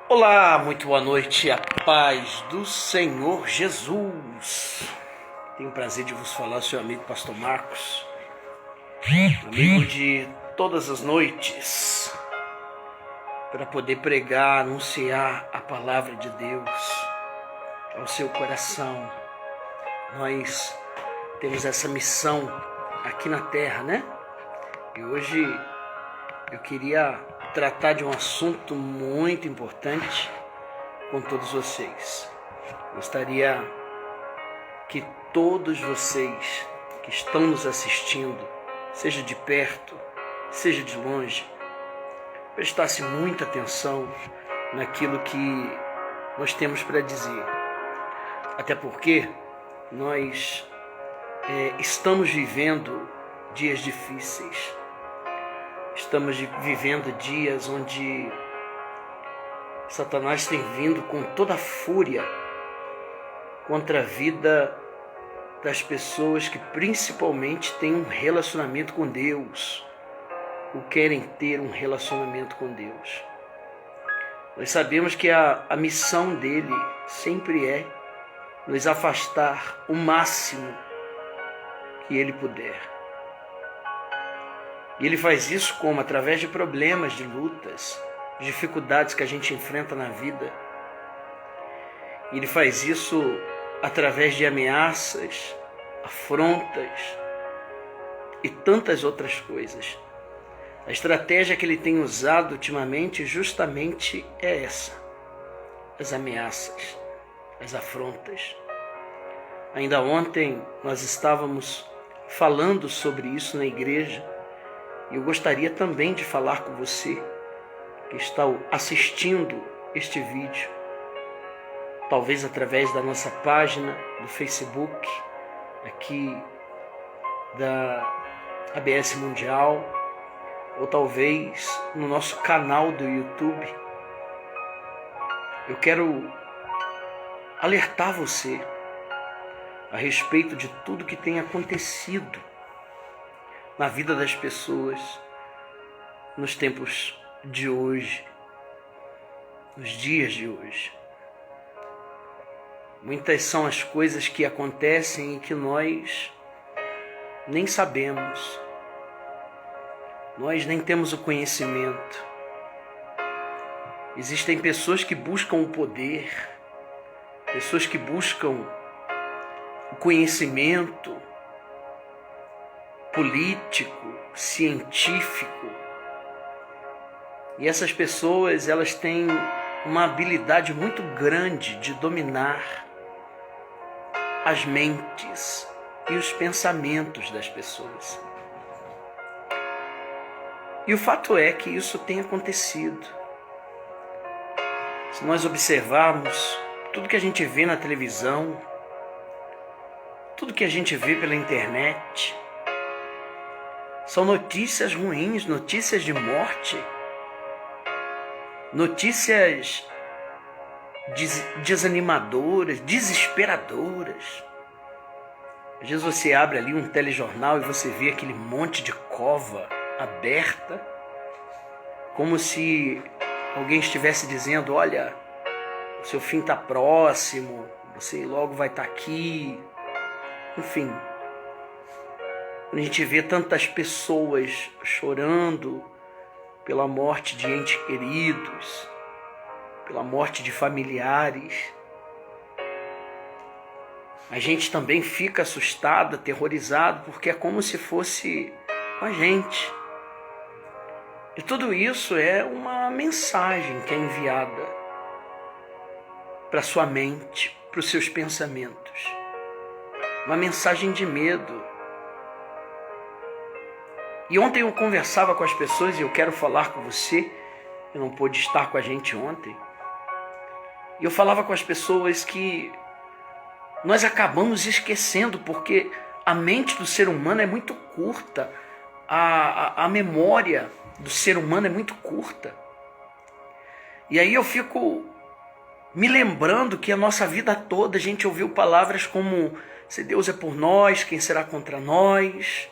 Olá, muito boa noite, a paz do Senhor Jesus. Tenho o prazer de vos falar, seu amigo Pastor Marcos, amigo de todas as noites, para poder pregar, anunciar a palavra de Deus ao seu coração. Nós temos essa missão aqui na terra, né? E hoje eu queria tratar de um assunto muito importante com todos vocês. Gostaria que todos vocês que estão nos assistindo, seja de perto, seja de longe, prestassem muita atenção naquilo que nós temos para dizer. Até porque nós estamos vivendo dias difíceis. Estamos vivendo dias onde Satanás tem vindo com toda a fúria contra a vida das pessoas que principalmente têm um relacionamento com Deus, ou querem ter um relacionamento com Deus. Nós sabemos que a missão dele sempre é nos afastar o máximo que ele puder. E ele faz isso como? Através de problemas, de lutas, de dificuldades que a gente enfrenta na vida. E ele faz isso através de ameaças, afrontas e tantas outras coisas. A estratégia que ele tem usado ultimamente justamente é essa: as ameaças, as afrontas. Ainda ontem nós estávamos falando sobre isso na igreja. E eu gostaria também de falar com você que está assistindo este vídeo, talvez através da nossa página do Facebook, aqui da ABS Mundial, ou talvez no nosso canal do YouTube. Eu quero alertar você a respeito de tudo que tem acontecido na vida das pessoas nos tempos de hoje, nos dias de hoje. Muitas são as coisas que acontecem e que nós nem sabemos, nós nem temos o conhecimento. Existem pessoas que buscam o poder, pessoas que buscam o conhecimento político, científico. E essas pessoas, elas têm uma habilidade muito grande de dominar as mentes e os pensamentos das pessoas. E o fato é que isso tem acontecido. Se nós observarmos tudo que a gente vê na televisão, tudo que a gente vê pela internet, são notícias ruins, notícias de morte, notícias desanimadoras, desesperadoras. Às vezes você abre ali um telejornal e você vê aquele monte de cova aberta, como se alguém estivesse dizendo: olha, o seu fim está próximo, você logo vai estar aqui. Enfim, a gente vê tantas pessoas chorando pela morte de entes queridos, pela morte de familiares. A gente também fica assustado, aterrorizado, porque é como se fosse com a gente. E tudo isso é uma mensagem que é enviada para a sua mente, para os seus pensamentos. Uma mensagem de medo. E ontem eu conversava com as pessoas, e eu quero falar com você, que não pôde estar com a gente ontem. E eu falava com as pessoas que nós acabamos esquecendo, porque a mente do ser humano é muito curta, a memória do ser humano é muito curta. E aí eu fico me lembrando que a nossa vida toda a gente ouviu palavras como: se Deus é por nós, quem será contra nós?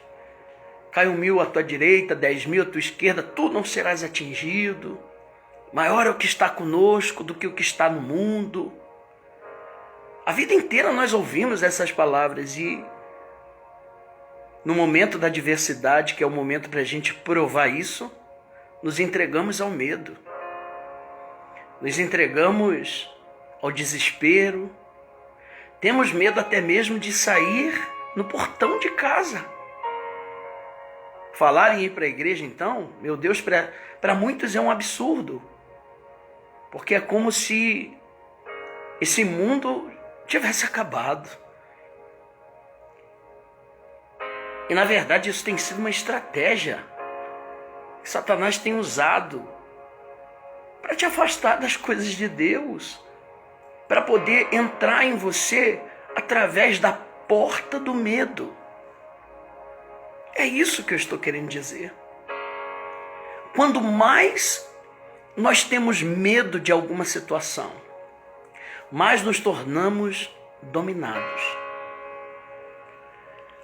Cai 1.000 à tua direita, 10.000 à tua esquerda, tu não serás atingido. Maior é o que está conosco do que o que está no mundo. A vida inteira nós ouvimos essas palavras e no momento da adversidade, que é o momento para a gente provar isso, nos entregamos ao medo. Nos entregamos ao desespero. Temos medo até mesmo de sair no portão de casa. Falar em ir para a igreja, então, meu Deus, para muitos é um absurdo. Porque é como se esse mundo tivesse acabado. E na verdade isso tem sido uma estratégia que Satanás tem usado para te afastar das coisas de Deus, para poder entrar em você através da porta do medo. É isso que eu estou querendo dizer. Quando mais nós temos medo de alguma situação, mais nos tornamos dominados.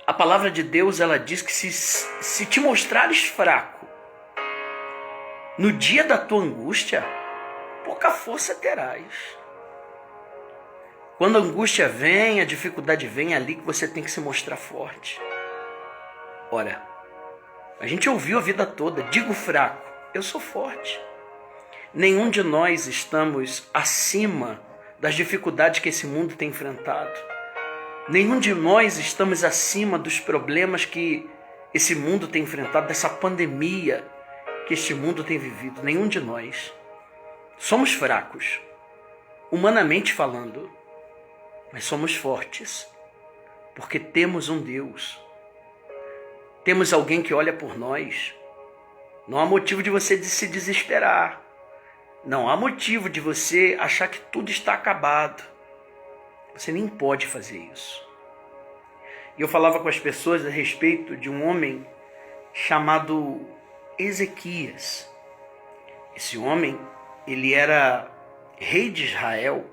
A palavra de Deus, ela diz que se te mostrares fraco no dia da tua angústia, pouca força terás. Quando a angústia vem, a dificuldade vem, é ali que você tem que se mostrar forte. Ora, a gente ouviu a vida toda, digo fraco, eu sou forte. Nenhum de nós estamos acima das dificuldades que esse mundo tem enfrentado. Nenhum de nós estamos acima dos problemas que esse mundo tem enfrentado, dessa pandemia que este mundo tem vivido. Nenhum de nós. Somos fracos, humanamente falando, mas somos fortes, porque temos um Deus. Temos alguém que olha por nós. Não há motivo de você se desesperar. Não há motivo de você achar que tudo está acabado. Você nem pode fazer isso. E eu falava com as pessoas a respeito de um homem chamado Ezequias. Esse homem, ele era rei de Israel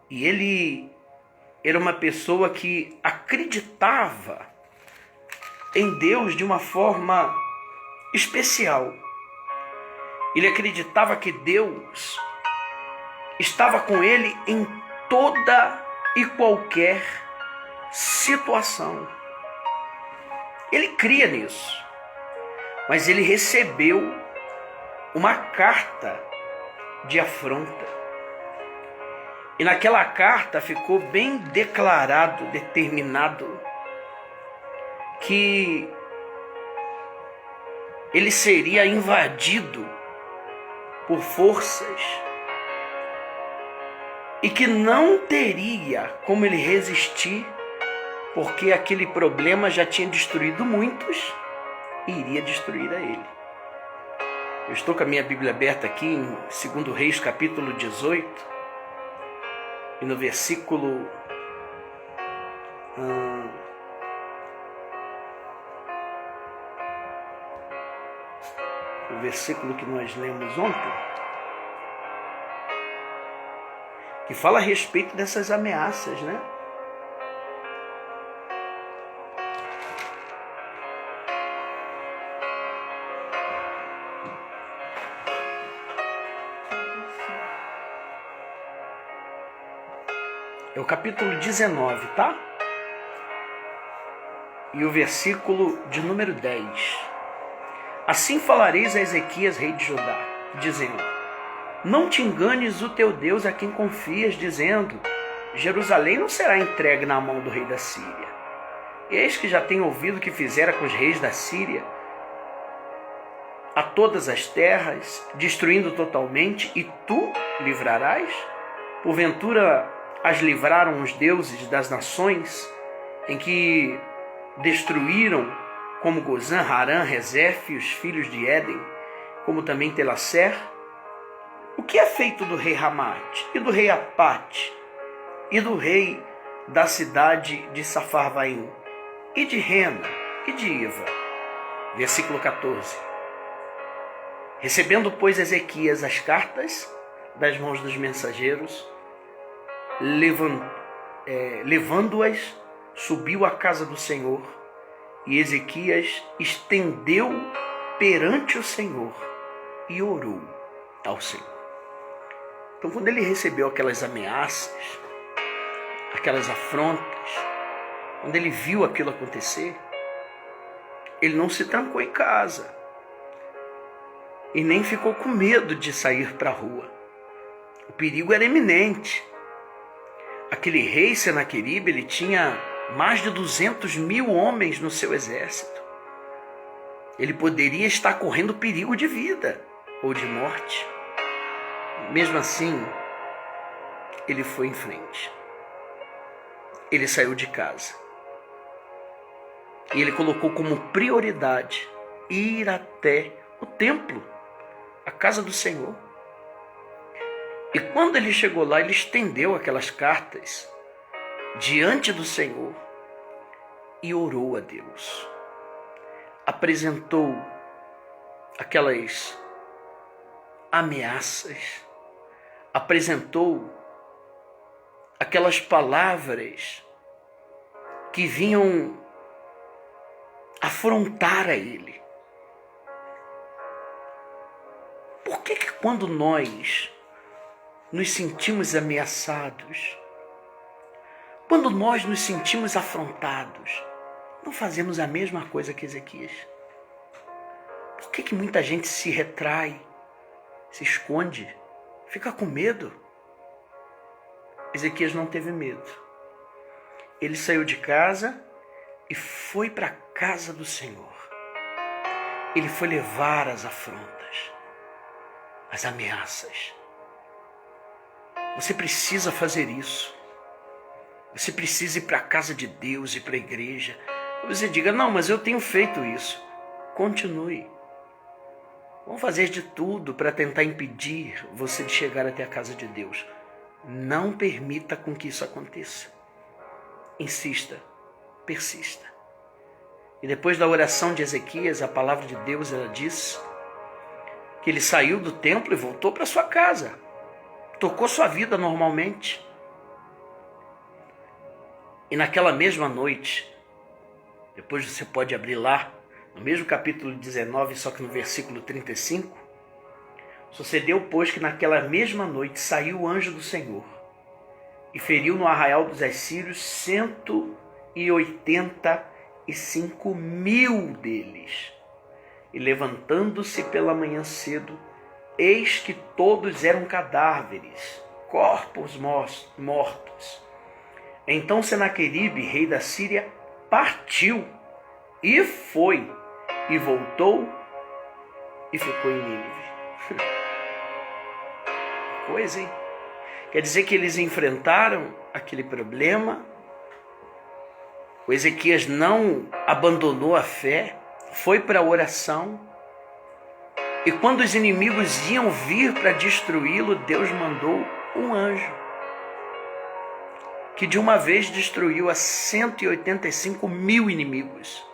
e ele era uma pessoa que acreditava em Deus de uma forma especial. Ele acreditava que Deus estava com ele em toda e qualquer situação. Ele cria nisso. Mas ele recebeu uma carta de afronta. E naquela carta ficou bem declarado, determinado, que ele seria invadido por forças e que não teria como ele resistir, porque aquele problema já tinha destruído muitos e iria destruir a ele. Eu estou com a minha Bíblia aberta aqui em 2 Reis, capítulo 18, e no versículo o versículo que nós lemos ontem, que fala a respeito dessas ameaças, né? É o capítulo 19, tá? E o versículo de número 10. Assim falareis a Ezequias, rei de Judá, dizendo: não te enganes o teu Deus a quem confias, dizendo: Jerusalém não será entregue na mão do rei da Síria. Eis que já tenho ouvido o que fizera com os reis da Síria a todas as terras, destruindo totalmente, e tu livrarás? Porventura as livraram os deuses das nações, em que destruíram, como Gozã, Harã, Rezef e os filhos de Éden, como também Telasser? O que é feito do rei Ramate, e do rei Apate, e do rei da cidade de Safarvaim, e de Rena, e de Iva? Versículo 14. Recebendo, pois, Ezequias as cartas das mãos dos mensageiros, levando-as, subiu à casa do Senhor, e Ezequias estendeu perante o Senhor e orou. ao Senhor. Então, quando ele recebeu aquelas ameaças, aquelas afrontas, quando ele viu aquilo acontecer, ele não se trancou em casa e nem ficou com medo de sair para a rua. O perigo era iminente. Aquele rei Senaqueribe, ele tinha mais de 200.000 homens no seu exército. Ele poderia estar correndo perigo de vida ou de morte. Mesmo assim, ele foi em frente. Ele saiu de casa. E ele colocou como prioridade ir até o templo, a casa do Senhor. E quando ele chegou lá, ele estendeu aquelas cartas diante do Senhor e orou a Deus. Apresentou aquelas ameaças, apresentou aquelas palavras que vinham afrontar a ele. Por que quando nós nos sentimos ameaçados, quando nós nos sentimos afrontados, não fazemos a mesma coisa que Ezequias? Por que muita gente se retrai, se esconde, fica com medo? Ezequias não teve medo. Ele saiu de casa e foi para a casa do Senhor. Ele foi levar as afrontas, as ameaças. Você precisa fazer isso. Você precisa ir para a casa de Deus e para a igreja. Você diga, não, mas eu tenho feito isso. Continue. Vamos fazer de tudo para tentar impedir você de chegar até a casa de Deus. Não permita com que isso aconteça. Insista, persista. E depois da oração de Ezequias, a palavra de Deus, ela diz que ele saiu do templo e voltou para sua casa. Tocou sua vida normalmente. E naquela mesma noite, depois você pode abrir lá, no mesmo capítulo 19, só que no versículo 35, sucedeu, pois, que naquela mesma noite saiu o anjo do Senhor e feriu no arraial dos assírios 185.000 deles. E levantando-se pela manhã cedo, eis que todos eram cadáveres, corpos mortos. Então Senaqueribe, rei da Síria, partiu e foi, e voltou e ficou em Nínive. Coisa, hein? Quer dizer que eles enfrentaram aquele problema. O Ezequias não abandonou a fé, foi para a oração. E quando os inimigos iam vir para destruí-lo, Deus mandou um anjo que de uma vez destruiu a 185.000 inimigos.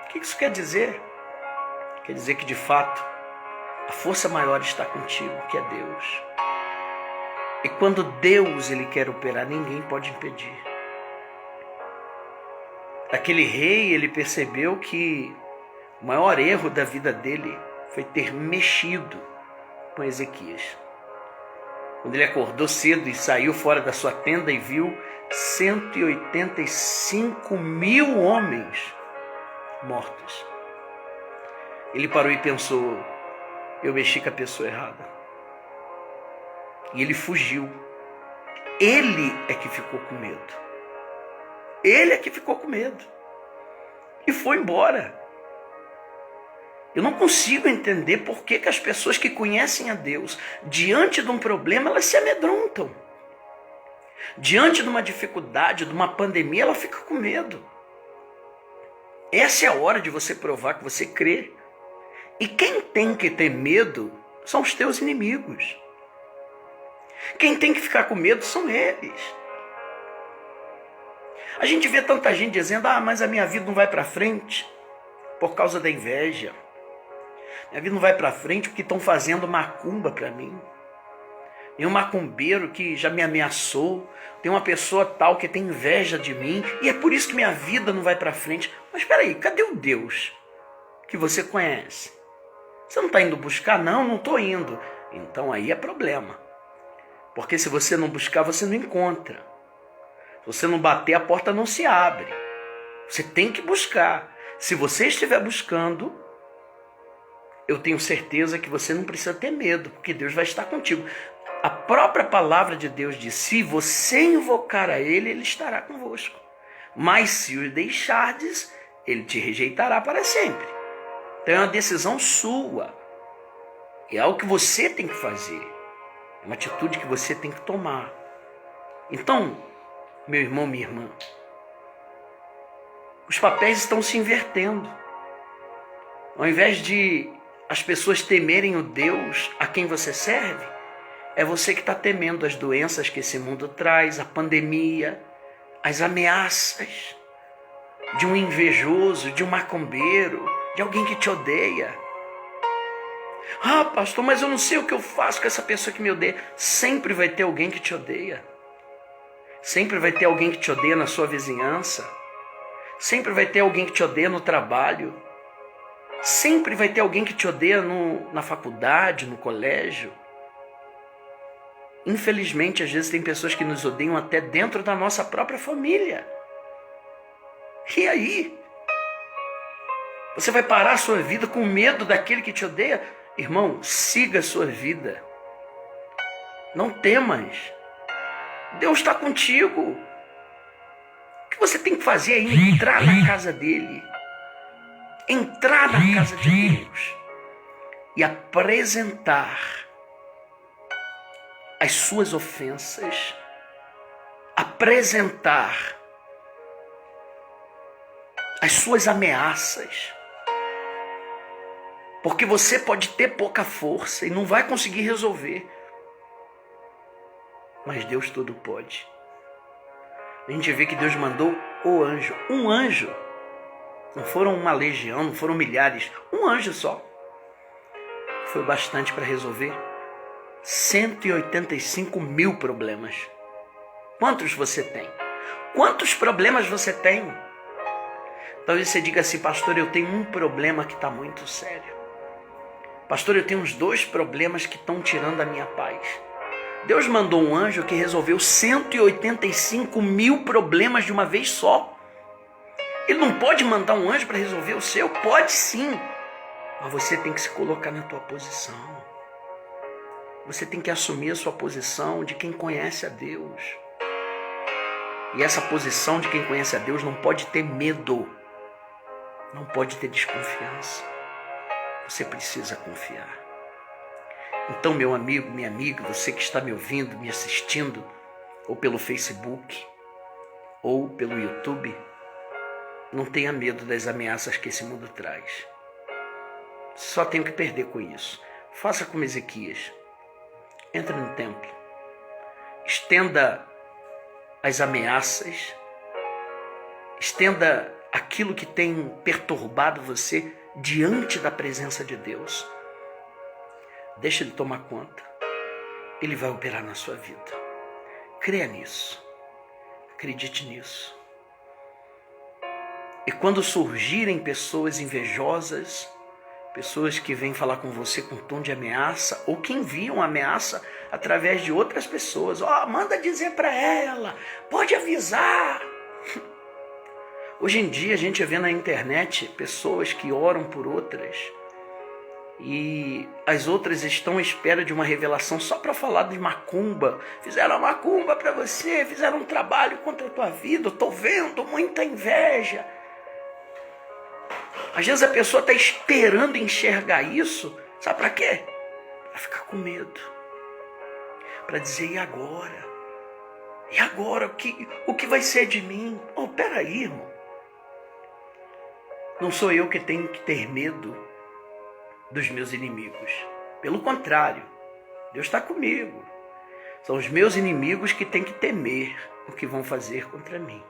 O que isso quer dizer? Quer dizer que de fato a força maior está contigo, que é Deus. E quando Deus ele quer operar, ninguém pode impedir. Aquele rei, ele percebeu que o maior erro da vida dele foi ter mexido com Ezequias. Quando ele acordou cedo e saiu fora da sua tenda e viu 185.000 homens mortos. Ele parou e pensou, eu mexi com a pessoa errada. E ele fugiu. Ele é que ficou com medo. Ele é que ficou com medo. E foi embora. Eu não consigo entender por que as pessoas que conhecem a Deus, diante de um problema, elas se amedrontam. Diante de uma dificuldade, de uma pandemia, ela fica com medo. Essa é a hora de você provar que você crê. E quem tem que ter medo são os teus inimigos. Quem tem que ficar com medo são eles. A gente vê tanta gente dizendo, mas a minha vida não vai para frente por causa da inveja. Minha vida não vai para frente porque estão fazendo macumba para mim. Tem um macumbeiro que já me ameaçou. Tem uma pessoa tal que tem inveja de mim. E é por isso que minha vida não vai para frente. Mas espera aí, cadê o Deus que você conhece? Você não está indo buscar? Não, não estou indo. Então aí é problema. Porque se você não buscar, você não encontra. Se você não bater, a porta não se abre. Você tem que buscar. Se você estiver buscando, eu tenho certeza que você não precisa ter medo, porque Deus vai estar contigo. A própria palavra de Deus diz, se você invocar a Ele, Ele estará convosco. Mas se o deixardes, Ele te rejeitará para sempre. Então é uma decisão sua. É algo que você tem que fazer. É uma atitude que você tem que tomar. Então, meu irmão, minha irmã, os papéis estão se invertendo. Ao invés de as pessoas temerem o Deus a quem você serve, é você que está temendo as doenças que esse mundo traz, a pandemia, as ameaças de um invejoso, de um macumbeiro, de alguém que te odeia. Ah, pastor, mas eu não sei o que eu faço com essa pessoa que me odeia. Sempre vai ter alguém que te odeia. Sempre vai ter alguém que te odeia na sua vizinhança. Sempre vai ter alguém que te odeia no trabalho. Sempre vai ter alguém que te odeia na faculdade, no colégio. Infelizmente, às vezes tem pessoas que nos odeiam até dentro da nossa própria família. E aí? Você vai parar a sua vida com medo daquele que te odeia? Irmão, siga a sua vida. Não temas. Deus está contigo. O que você tem que fazer é entrar na casa dele. Entrar na casa de Deus. E apresentar as suas ofensas. Apresentar as suas ameaças. Porque você pode ter pouca força e não vai conseguir resolver. Mas Deus tudo pode. A gente vê que Deus mandou o anjo. Um anjo. Não foram uma legião, não foram milhares. Um anjo só. Foi bastante para resolver 185 mil problemas. Quantos você tem? Quantos problemas você tem? Talvez você diga assim, pastor, eu tenho um problema que está muito sério. Pastor, eu tenho uns 2 problemas que estão tirando a minha paz. Deus mandou um anjo que resolveu 185 mil problemas de uma vez só. Ele não pode mandar um anjo para resolver o seu? Pode sim. Mas você tem que se colocar na tua posição. Você tem que assumir a sua posição de quem conhece a Deus. E essa posição de quem conhece a Deus não pode ter medo. Não pode ter desconfiança. Você precisa confiar. Então, meu amigo, minha amiga, você que está me ouvindo, me assistindo, ou pelo Facebook, ou pelo YouTube, não tenha medo das ameaças que esse mundo traz. Só tem o que perder com isso. Faça como Ezequias. Entre no templo. Estenda as ameaças. Estenda aquilo que tem perturbado você diante da presença de Deus. Deixa Ele tomar conta. Ele vai operar na sua vida. Creia nisso. Acredite nisso. E quando surgirem pessoas invejosas, pessoas que vêm falar com você com tom de ameaça, ou que enviam ameaça através de outras pessoas, manda dizer para ela, pode avisar. Hoje em dia a gente vê na internet pessoas que oram por outras e as outras estão à espera de uma revelação só para falar de macumba. Fizeram a macumba para você, fizeram um trabalho contra a tua vida, eu estou vendo muita inveja. Às vezes a pessoa está esperando enxergar isso, sabe para quê? Para ficar com medo, para dizer, e agora? E agora, o que vai ser de mim? Peraí, irmão. Não sou eu que tenho que ter medo dos meus inimigos. Pelo contrário, Deus está comigo. São os meus inimigos que têm que temer o que vão fazer contra mim.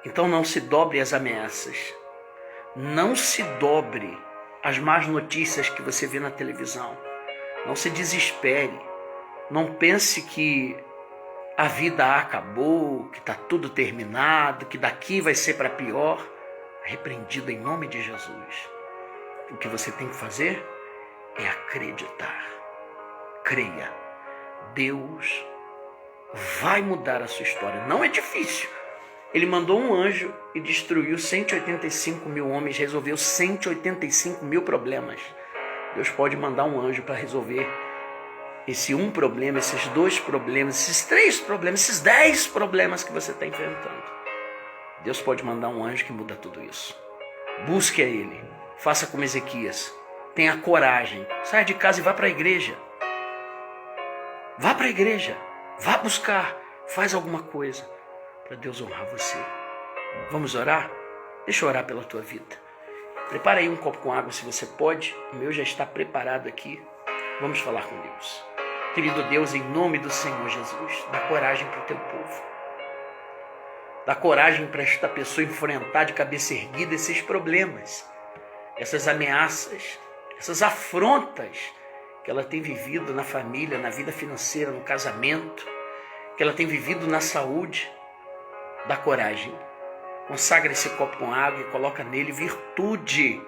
Então não se dobre às ameaças. Não se dobre às más notícias que você vê na televisão. Não se desespere. Não pense que a vida acabou, que está tudo terminado, que daqui vai ser para pior. Repreendido em nome de Jesus. O que você tem que fazer é acreditar. Creia. Deus vai mudar a sua história. Não é difícil. Ele mandou um anjo e destruiu 185 mil homens, resolveu 185 mil problemas. Deus pode mandar um anjo para resolver esse um problema, esses dois problemas, esses três problemas, esses 10 problemas que você está enfrentando. Deus pode mandar um anjo que muda tudo isso. Busque a Ele. Faça como Ezequias. Tenha coragem. Saia de casa e vá para a igreja. Vá para a igreja. Vá buscar. Faz alguma coisa para Deus honrar você. Vamos orar? Deixa eu orar pela tua vida. Prepara aí um copo com água se você pode. O meu já está preparado aqui. Vamos falar com Deus. Querido Deus, em nome do Senhor Jesus, dá coragem para o teu povo. Dá coragem para esta pessoa enfrentar de cabeça erguida esses problemas, essas ameaças, essas afrontas que ela tem vivido na família, na vida financeira, no casamento, que ela tem vivido na saúde. Dá coragem. Consagra esse copo com água e coloca nele virtude.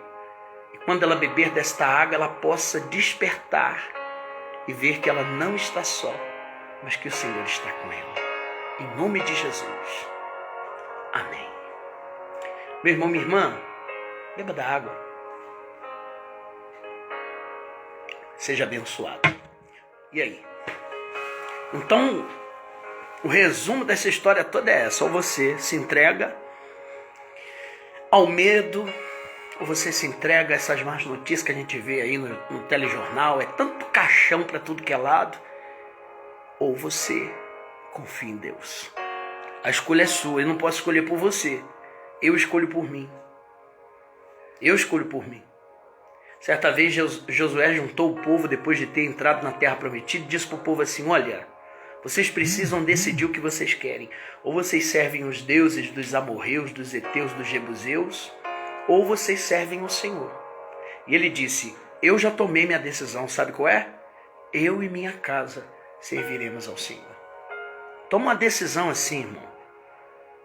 E quando ela beber desta água, ela possa despertar e ver que ela não está só, mas que o Senhor está com ela. Em nome de Jesus. Amém. Meu irmão, minha irmã, beba da água. Seja abençoado. E aí? Então, o resumo dessa história toda é essa. Ou você se entrega ao medo, ou você se entrega a essas más notícias que a gente vê aí no telejornal. É tanto caixão para tudo que é lado. Ou você confia em Deus. A escolha é sua. Eu não posso escolher por você. Eu escolho por mim. Eu escolho por mim. Certa vez Josué juntou o povo depois de ter entrado na terra prometida e disse para o povo assim: olha, vocês precisam decidir o que vocês querem. Ou vocês servem os deuses dos amorreus, dos heteus, dos jebuseus, ou vocês servem o Senhor. E ele disse: eu já tomei minha decisão, sabe qual é? Eu e minha casa serviremos ao Senhor. Toma uma decisão assim, irmão.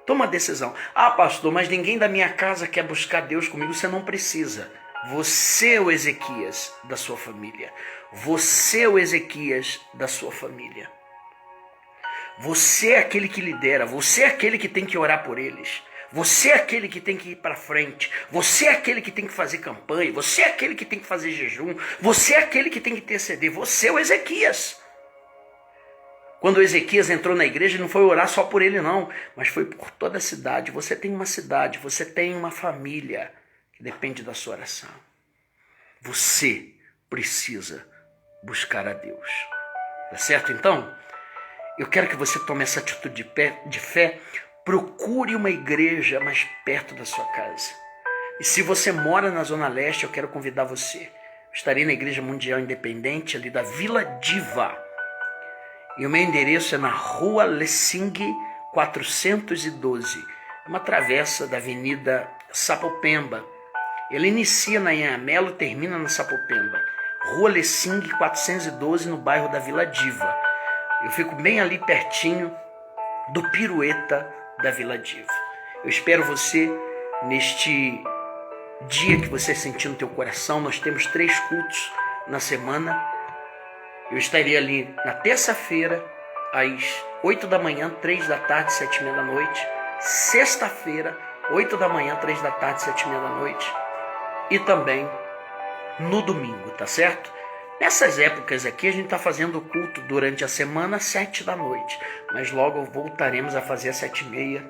Toma uma decisão. Ah, pastor, mas ninguém da minha casa quer buscar Deus comigo. Você não precisa. Você é o Ezequias da sua família. Você é o Ezequias da sua família. Você é aquele que lidera. Você é aquele que tem que orar por eles. Você é aquele que tem que ir para frente. Você é aquele que tem que fazer campanha. Você é aquele que tem que fazer jejum. Você é aquele que tem que interceder. Você é o Ezequias. Quando o Ezequias entrou na igreja, não foi orar só por ele não, mas foi por toda a cidade. Você tem uma cidade, você tem uma família que depende da sua oração. Você precisa buscar a Deus. Tá certo então? Eu quero que você tome essa atitude de fé. Procure uma igreja mais perto da sua casa. E se você mora na Zona Leste, eu quero convidar você. Eu estarei na Igreja Mundial Independente, ali da Vila Diva. E o meu endereço é na Rua Lessing 412. É uma travessa da Avenida Sapopemba. Ele inicia na Anhanguera e termina na Sapopemba. Rua Lessing 412, no bairro da Vila Diva. Eu fico bem ali pertinho do Pirueta da Vila Diva. Eu espero você neste dia que você sentir no teu coração. Nós temos 3 cultos na semana. Eu estarei ali na terça-feira, às 8 da manhã, 3 da tarde, 7h30 da noite. Sexta-feira, 8 da manhã, 3 da tarde, 7h30 da noite. E também no domingo, tá certo? Nessas épocas aqui, a gente está fazendo o culto durante a semana, 7 da noite. Mas logo voltaremos a fazer às 7h30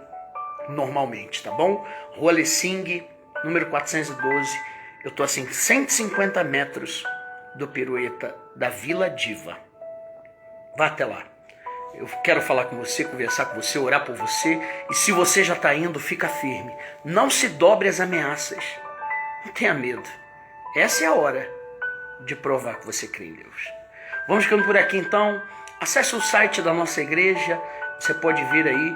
normalmente, tá bom? Rua Lessing, número 412. Eu estou assim, 150 metros do Pirueta da Vila Diva. Vá até lá. Eu quero falar com você, conversar com você, orar por você. E se você já está indo, fica firme. Não se dobre às ameaças. Não tenha medo. Essa é a hora de provar que você crê em Deus. Vamos ficando por aqui então. Acesse o site da nossa igreja. Você pode ver aí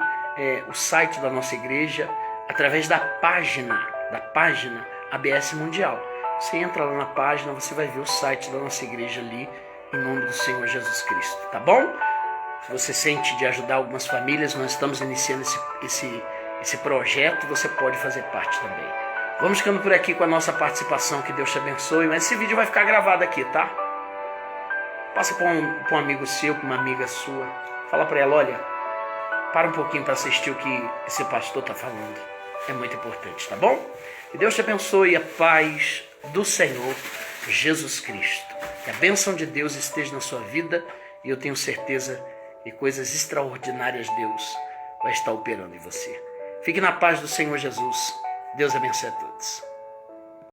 o site da nossa igreja através da página ABS Mundial. Você entra lá na página, você vai ver o site da nossa igreja ali, em nome do Senhor Jesus Cristo, tá bom? Se você sente de ajudar algumas famílias, nós estamos iniciando esse projeto, você pode fazer parte também. Vamos ficando por aqui com a nossa participação, que Deus te abençoe. Mas esse vídeo vai ficar gravado aqui, tá? Passa para um amigo seu, para uma amiga sua. Fala para ela, olha, para um pouquinho para assistir o que esse pastor está falando. É muito importante, tá bom? Que Deus te abençoe, a paz do Senhor Jesus Cristo. Que a bênção de Deus esteja na sua vida e eu tenho certeza que coisas extraordinárias Deus vai estar operando em você. Fique na paz do Senhor Jesus. Deus abençoe a todos.